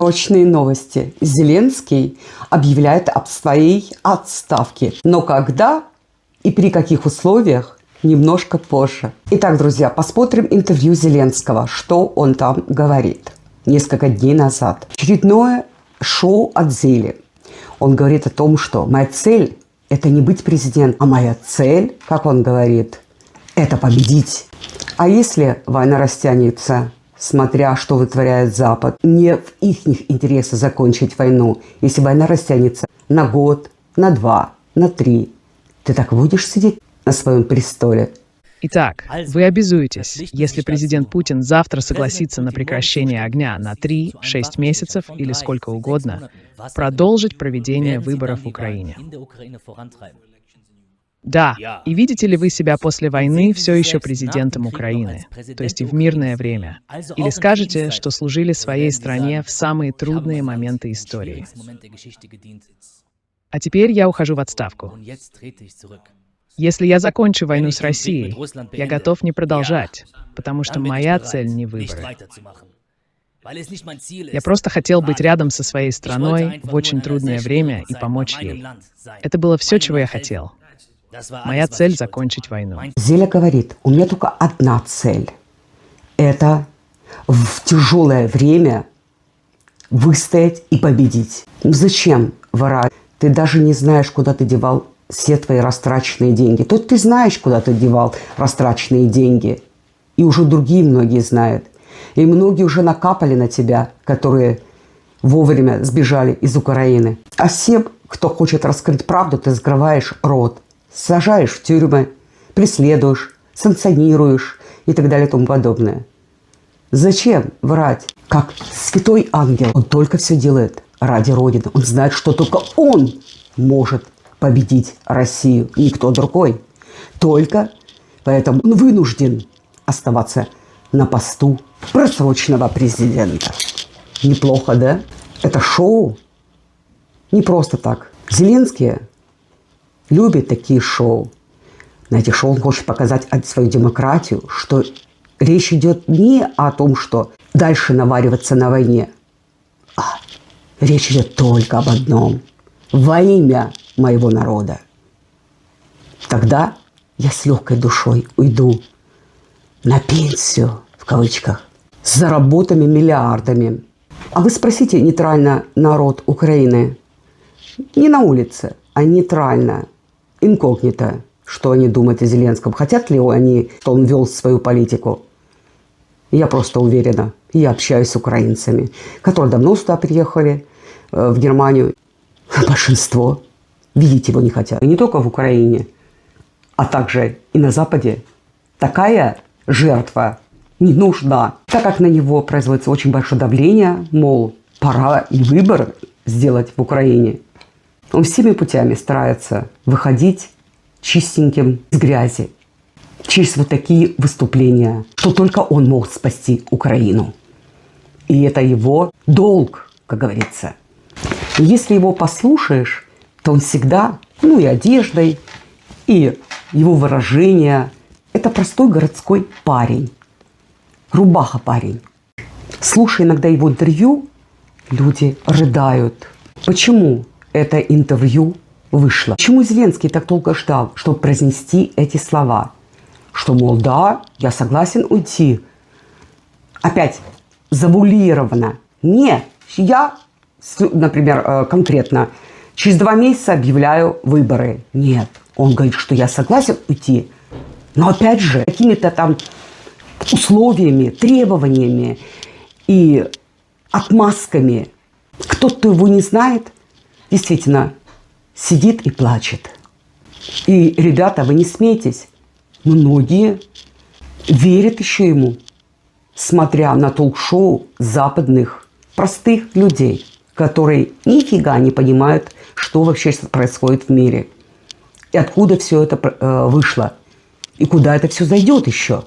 Срочные новости. Зеленский объявляет об своей отставке. Но когда и при каких условиях, немножко позже. Итак, друзья, посмотрим интервью Зеленского, что он там говорит. Несколько дней назад. Очередное шоу от Зели. Он говорит о том, что моя цель – это не быть президентом, а моя цель, как он говорит, это победить. А если война растянется, смотря что вытворяет Запад, не в их интересах закончить войну, если война растянется на год, на 2, на 3, ты так будешь сидеть на своем престоле? Итак, вы обязуетесь, если президент Путин завтра согласится на прекращение огня на 3-6 месяцев или сколько угодно, продолжить проведение выборов в Украине. Да, и видите ли вы себя после войны все еще президентом Украины, то есть и в мирное время? Или скажете, что служили своей стране в самые трудные моменты истории? А теперь я ухожу в отставку. Если я закончу войну с Россией, я готов не продолжать, потому что моя цель не выборы. Я просто хотел быть рядом со своей страной в очень трудное время и помочь ей. Это было все, чего я хотел. Моя цель — закончить войну. Зеля говорит, у меня только одна цель. Это в тяжелое время выстоять и победить. Зачем врать? Ты даже не знаешь, куда ты девал все твои растраченные деньги. Тут ты знаешь, куда ты девал растраченные деньги. И уже другие многие знают. И многие уже накапали на тебя, которые вовремя сбежали из Украины. А всем, кто хочет раскрыть правду, ты закрываешь рот. Сажаешь в тюрьмы, преследуешь, санкционируешь и так далее и тому подобное. Зачем врать? Как святой ангел. Он только все делает ради Родины. Он знает, что только он может победить Россию, никто другой. Только поэтому он вынужден оставаться на посту просроченного президента. Неплохо, да? Это шоу не просто так. Зеленский любит такие шоу. На этих шоу он хочет показать свою демократию, что речь идет не о том, что дальше навариваться на войне, а речь идет только об одном. Во имя моего народа. Тогда я с легкой душой уйду на пенсию, в кавычках, с заработанными миллиардами. А вы спросите нейтрально народ Украины, не на улице, а нейтрально, инкогнито, что они думают о Зеленском. Хотят ли они, что он вел свою политику? Я просто уверена. Я общаюсь с украинцами, которые давно сюда приехали, в Германию. Большинство видеть его не хотят. И не только в Украине, а также и на Западе. Такая жертва не нужна, так как на него производится очень большое давление, мол, пора и выбор сделать в Украине. Он всеми путями старается выходить чистеньким из грязи через вот такие выступления, что только он мог спасти Украину. И это его долг, как говорится. И если его послушаешь, то он всегда, и одеждой, и его выражение, это простой городской парень, рубаха парень. Слушая иногда его интервью, люди рыдают. Почему это интервью вышло? Почему Зеленский так долго ждал, чтобы произнести эти слова? Что, мол, да, я согласен уйти. Опять завуалировано. Не, я, например, конкретно, через 2 месяца объявляю выборы. Нет, он говорит, что я согласен уйти. Но опять же, какими-то там условиями, требованиями и отмазками. Кто-то его не знает, действительно сидит и плачет. И, ребята, вы не смейтесь. Многие верят еще ему, смотря на толк-шоу западных простых людей, которые нифига не понимают, что вообще происходит в мире. И откуда все это вышло. И куда это все зайдет еще.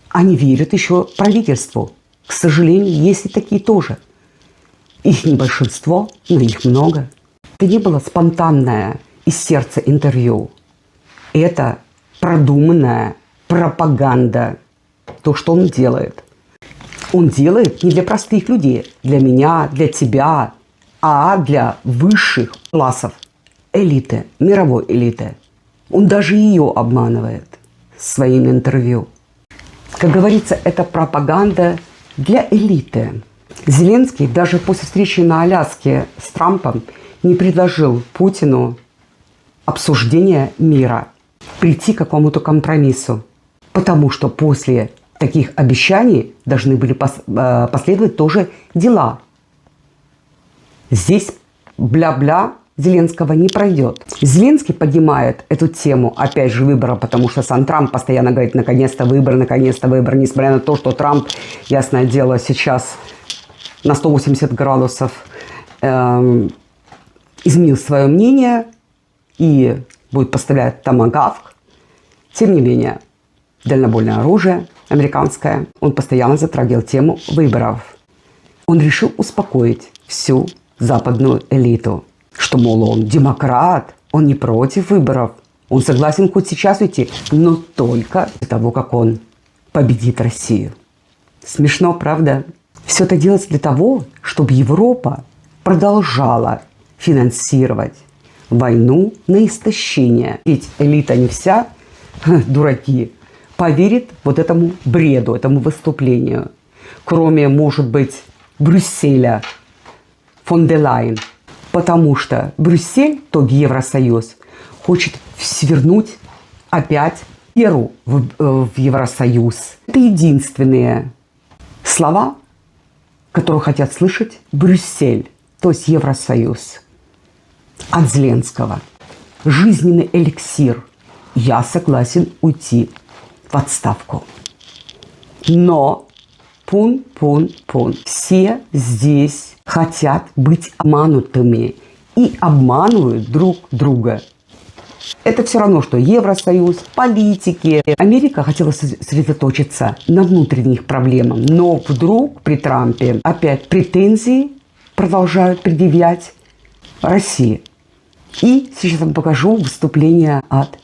Они верят еще правительству. К сожалению, есть и такие тоже. Их не большинство, но их много. Это не было спонтанное из сердца интервью. Это продуманная пропаганда. То, что он делает. Он делает не для простых людей, для меня, для тебя, а для высших классов, элиты, мировой элиты. Он даже ее обманывает своим интервью. Как говорится, это пропаганда для элиты. Зеленский даже после встречи на Аляске с Трампом не предложил Путину обсуждения мира, прийти к какому-то компромиссу. Потому что после таких обещаний должны были последовать тоже дела. Здесь бля-бля Зеленского не пройдет. Зеленский поднимает эту тему, опять же, выбора, потому что сам Трамп постоянно говорит, наконец-то выбор, несмотря на то, что Трамп, ясное дело, сейчас на 180 градусов изменил свое мнение и будет поставлять томагавк. Тем не менее, дальнобойное оружие американское, он постоянно затрагивал тему выборов. Он решил успокоить всю западную элиту, что, мол, он демократ, он не против выборов, он согласен хоть сейчас уйти, но только для того, как он победит Россию. Смешно, правда? Все это делается для того, чтобы Европа продолжала финансировать войну на истощение. Ведь элита не вся, дураки, поверит вот этому бреду, этому выступлению. Кроме, может быть, Брюсселя, фон дер Лайен. Потому что Брюссель, тот Евросоюз, хочет свернуть опять веру в Евросоюз. Это единственные слова, которые хотят слышать Брюссель, то есть Евросоюз. От Зеленского. Жизненный эликсир. Я согласен уйти в отставку. Но пун-пун-пун. Все здесь хотят быть обманутыми и обманывают друг друга. Это все равно, что Евросоюз, политики. Америка хотела сосредоточиться на внутренних проблемах, но вдруг при Трампе опять претензии продолжают предъявлять России. И сейчас я вам покажу выступление от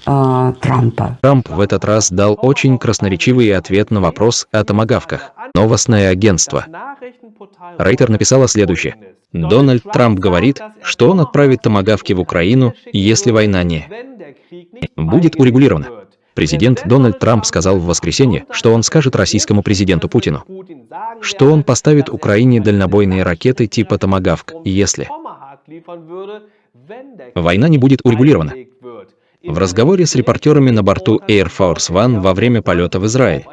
Трампа. Трамп в этот раз дал очень красноречивый ответ на вопрос о томагавках. Новостное агентство Рейтер написала следующее. Дональд Трамп говорит, что он отправит томагавки в Украину, если война не будет урегулирована. Президент Дональд Трамп сказал в воскресенье, что он скажет российскому президенту Путину, что он поставит Украине дальнобойные ракеты типа «Томагавк», если война не будет урегулирована. В разговоре с репортерами на борту Air Force One во время полета в Израиль,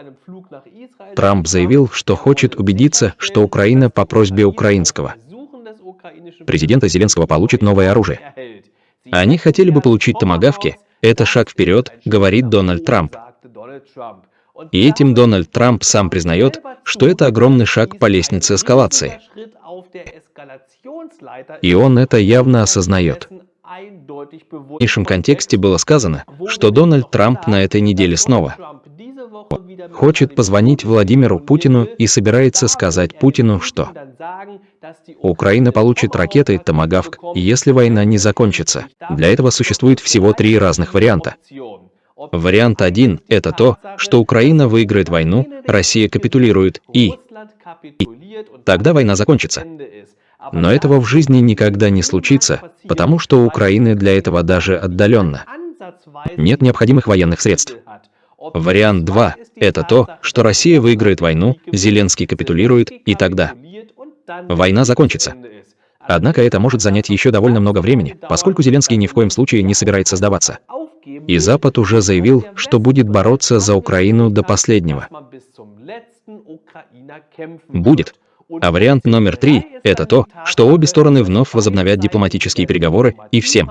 Трамп заявил, что хочет убедиться, что Украина по просьбе украинского президента Зеленского получит новое оружие. Они хотели бы получить томагавки. Это шаг вперед, говорит Дональд Трамп. И этим Дональд Трамп сам признает, что это огромный шаг по лестнице эскалации. И он это явно осознает. В нынешнем контексте было сказано, что Дональд Трамп на этой неделе снова хочет позвонить Владимиру Путину и собирается сказать Путину, что Украина получит ракеты «Томагавк», если война не закончится. Для этого существует всего 3 разных варианта. Вариант 1 – это то, что Украина выиграет войну, Россия капитулирует и тогда война закончится. Но этого в жизни никогда не случится, потому что у Украины для этого даже отдаленно нет необходимых военных средств. Вариант 2 – это то, что Россия выиграет войну, Зеленский капитулирует, и тогда война закончится. Однако это может занять еще довольно много времени, поскольку Зеленский ни в коем случае не собирается сдаваться. И Запад уже заявил, что будет бороться за Украину до последнего. Будет. А вариант номер 3 – это то, что обе стороны вновь возобновят дипломатические переговоры и всем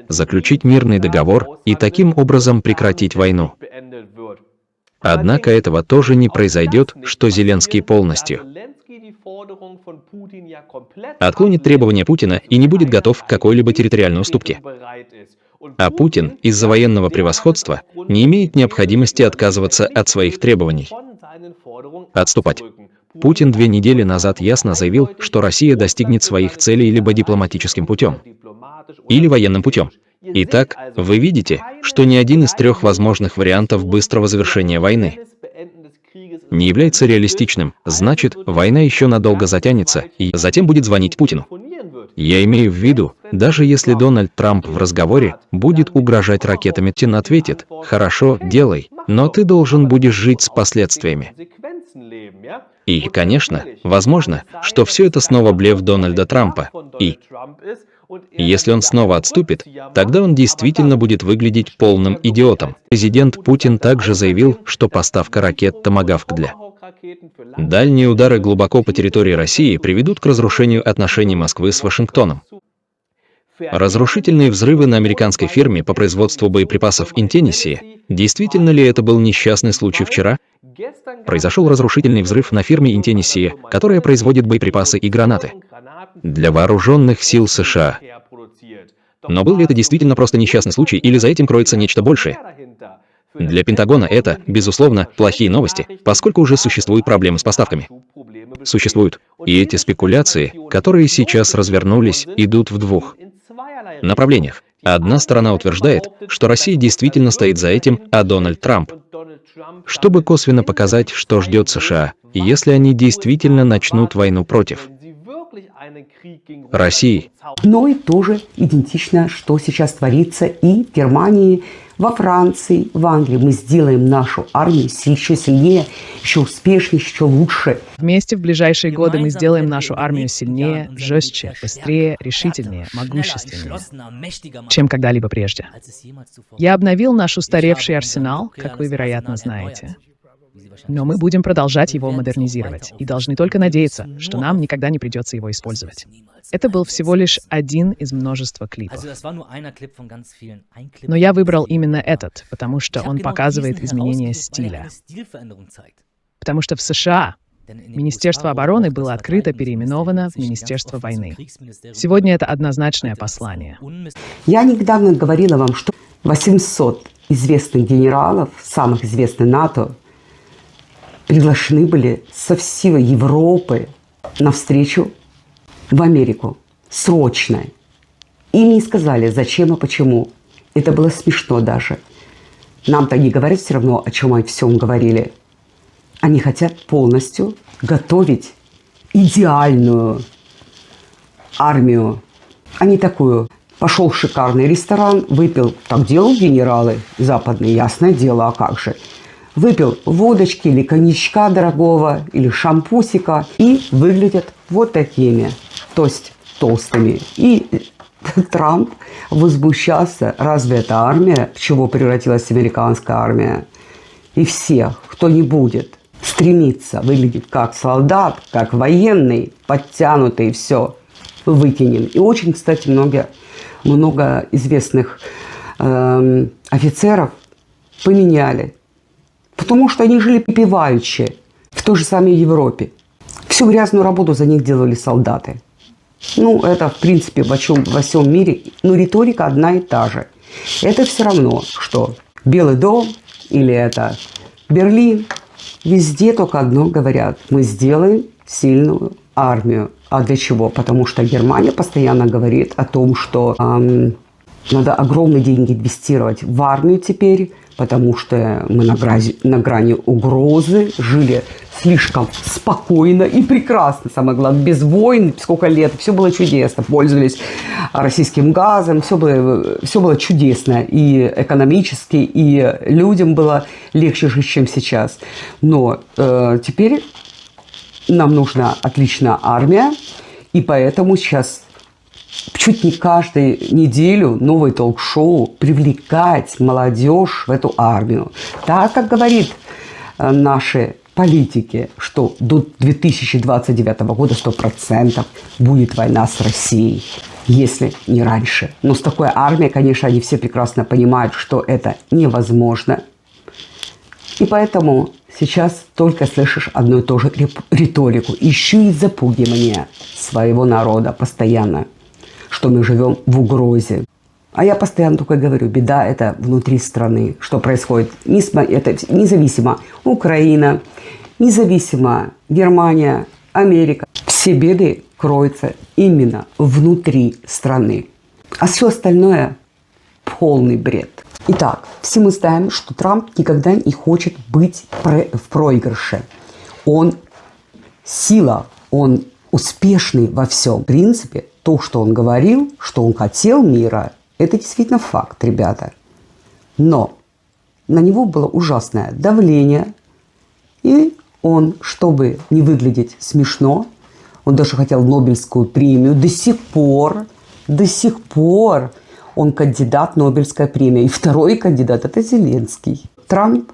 заключить мирный договор и таким образом прекратить войну. Однако этого тоже не произойдет, что Зеленский полностью отклонит требования Путина и не будет готов к какой-либо территориальной уступке. А Путин из-за военного превосходства не имеет необходимости отказываться от своих требований. Отступать. Путин 2 недели назад ясно заявил, что Россия достигнет своих целей либо дипломатическим путем, или военным путем. Итак, вы видите, что ни один из 3 возможных вариантов быстрого завершения войны не является реалистичным, значит, война еще надолго затянется, и затем будет звонить Путину. Я имею в виду, даже если Дональд Трамп в разговоре будет угрожать ракетами, Путин ответит: «Хорошо, делай, но ты должен будешь жить с последствиями». И, конечно, возможно, что все это снова блеф Дональда Трампа. И если он снова отступит, тогда он действительно будет выглядеть полным идиотом. Президент Путин также заявил, что поставка ракет «Томагавк» для дальние удары глубоко по территории России приведут к разрушению отношений Москвы с Вашингтоном. Разрушительные взрывы на американской ферме по производству боеприпасов in Tennessee. Действительно ли это был несчастный случай вчера? Произошел разрушительный взрыв на ферме in Tennessee, которая производит боеприпасы и гранаты для вооруженных сил США. Но был ли это действительно просто несчастный случай, или за этим кроется нечто большее? Для Пентагона это, безусловно, плохие новости, поскольку уже существуют проблемы с поставками. Существуют. И эти спекуляции, которые сейчас развернулись, идут в двух направлениях. Одна сторона утверждает, что Россия действительно стоит за этим, а Дональд Трамп, чтобы косвенно показать, что ждет США, если они действительно начнут войну против России. Но и тоже идентично, что сейчас творится и в Германии, во Франции, в Англии. Мы сделаем нашу армию еще сильнее, еще успешнее, еще лучше. Вместе в ближайшие годы мы сделаем нашу армию сильнее, жестче, быстрее, решительнее, могущественнее, чем когда-либо прежде. Я обновил наш устаревший арсенал, как вы, вероятно, знаете. Но мы будем продолжать его модернизировать и должны только надеяться, что нам никогда не придется его использовать. Это был всего лишь один из множества клипов. Но я выбрал именно этот, потому что он показывает изменение стиля. Потому что в США Министерство обороны было открыто переименовано в Министерство войны. Сегодня это однозначное послание. Я недавно говорила вам, что 800 известных генералов, самых известных НАТО, приглашены были со всей Европы на встречу в Америку. Срочно. Им не сказали, зачем и почему. Это было смешно даже. Нам-то не говорят все равно, о чем они всем говорили. Они хотят полностью готовить идеальную армию, а не такую. Пошел в шикарный ресторан, выпил, так делают генералы западные, ясное дело, а как же. Выпил водочки или коньячка дорогого, или шампусика, и выглядят вот такими, то есть толстыми. И Трамп возмущался, разве это армия, в чего превратилась американская армия? И все, кто не будет стремиться выглядеть как солдат, как военный, подтянутый, все, выкинем. И очень, кстати, много известных офицеров поменяли. Потому что они жили припеваючи в той же самой Европе. Всю грязную работу за них делали солдаты. Ну, это, в принципе, во всем мире. Но риторика одна и та же. Это все равно, что Белый дом или это Берлин. Везде только одно говорят. Мы сделаем сильную армию. А для чего? Потому что Германия постоянно говорит о том, что надо огромные деньги инвестировать в армию теперь, потому что мы на грани угрозы, жили слишком спокойно и прекрасно, самое главное, без войн, сколько лет, все было чудесно, пользовались российским газом, все было чудесно и экономически, и людям было легче жить, чем сейчас. Но теперь нам нужна отличная армия, и поэтому сейчас чуть не каждую неделю новое ток-шоу привлекать молодежь в эту армию. Так, как говорит наши политики, что до 2029 года 100% будет война с Россией, если не раньше. Но с такой армией, конечно, они все прекрасно понимают, что это невозможно. И поэтому сейчас только слышишь одну и ту же риторику. Ищу и запугивание своего народа постоянно, что мы живем в угрозе. А я постоянно только говорю, беда это внутри страны, что происходит. Это независимо Украина, независимо Германия, Америка. Все беды кроются именно внутри страны. А все остальное полный бред. Итак, все мы знаем, что Трамп никогда не хочет быть в проигрыше. Он сила, он успешный во всем. В принципе, то, что он говорил, что он хотел мира, это действительно факт, ребята. Но на него было ужасное давление, и он, чтобы не выглядеть смешно, он даже хотел Нобелевскую премию. До сих пор он кандидат Нобелевской премии. И второй кандидат – это Зеленский. Трамп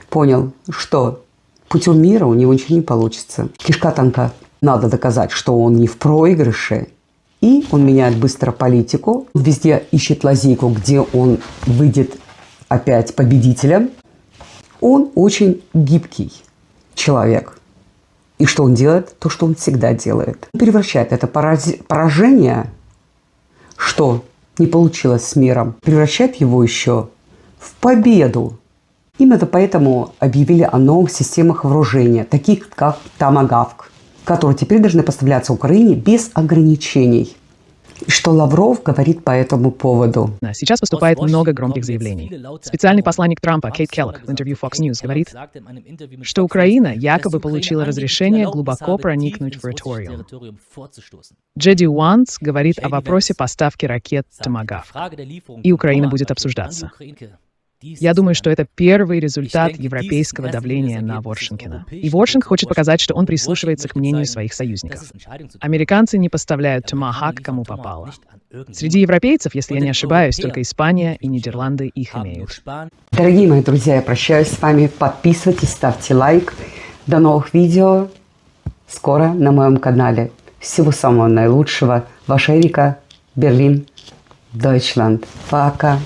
понял, что путем мира у него ничего не получится. Кишка тонка. Надо доказать, что он не в проигрыше. И он меняет быстро политику. Везде ищет лазейку, где он выйдет опять победителем. Он очень гибкий человек. И что он делает? То, что он всегда делает. Он превращает это поражение, что не получилось с миром, превращает его еще в победу. Именно поэтому объявили о новых системах вооружения, таких как Томагавк, которые теперь должны поставляться Украине без ограничений. И что Лавров говорит по этому поводу? Сейчас поступает много громких заявлений. Специальный посланник Трампа Кейт Келлог в интервью Fox News говорит, что Украина якобы получила разрешение глубоко проникнуть в территорию. Джеди Уанс говорит о вопросе поставки ракет «Томагавк», и Украина будет обсуждаться. Я думаю, что это первый результат европейского давления на Воршинкина. И Воршинг хочет показать, что он прислушивается к мнению своих союзников. Американцы не поставляют Томагавк кому попало. Среди европейцев, если я не ошибаюсь, только Испания и Нидерланды их имеют. Дорогие мои друзья, я прощаюсь с вами. Подписывайтесь, ставьте лайк. До новых видео скоро на моем канале. Всего самого наилучшего. Ваша Эрика, Берлин, Дойчланд. Пока.